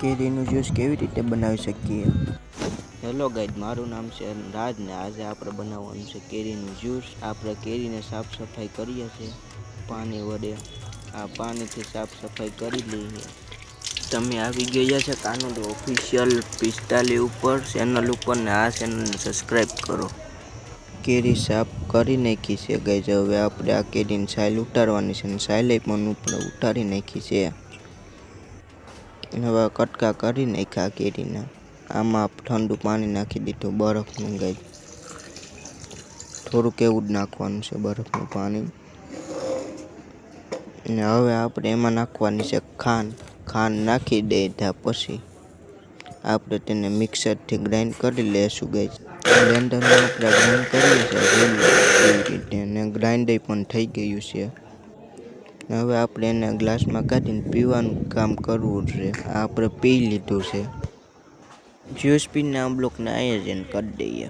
કેરીનું જ્યુસ કેવી રીતે બનાવી શકીએ? હેલો ગાઈડ, મારું નામ છે રાજ ને આજે આપણે બનાવવાનું છે કેરીનું જ્યુસ. આપણે કેરીને સાફ સફાઈ કરીએ છીએ પાણી વડે. આ પાણીથી સાફ સફાઈ કરી લઈએ. તમે આવી ગયા છે કાનૂન ઓફિશિયલ 45 ઉપર ચેનલ ઉપર ને આ ચેનલને સબસ્ક્રાઈબ કરો. કેરી સાફ કરી નાખી છે ગાઈઝ. હવે આપણે આ કેરીની છાલ ઉતારવાની છે અને છાલે પણ ઉતારી નાખી છે. હવે કટકા કરી નાખ્યા કેરીના. આમાં ઠંડુ પાણી નાખી દીધું, બરફનું ગાઈઝ. થોડુંક એવું જ નાખવાનું છે બરફનું પાણી. અને હવે આપણે એમાં નાખવાની છે ખાંડ. ખાંડ નાખી દીધા પછી આપણે તેને મિક્સરથી ગ્રાઇન્ડ કરી લઈશું ગાઈઝ. બ્લેન્ડરમાં આપણે ગ્રાઇન્ડ કરીએ છીએ એવી રીતે, અને ગ્રાઇન્ડ પણ થઈ ગયું છે. હવે આપણે એને ગ્લાસમાં કાઢીને પીવાનું કામ કરવું છે. આ આપણે પી લીધું છે. જ્યુસ પીને આ બ્લોગને અહીંયા જ એન્ડ કરી દઈએ.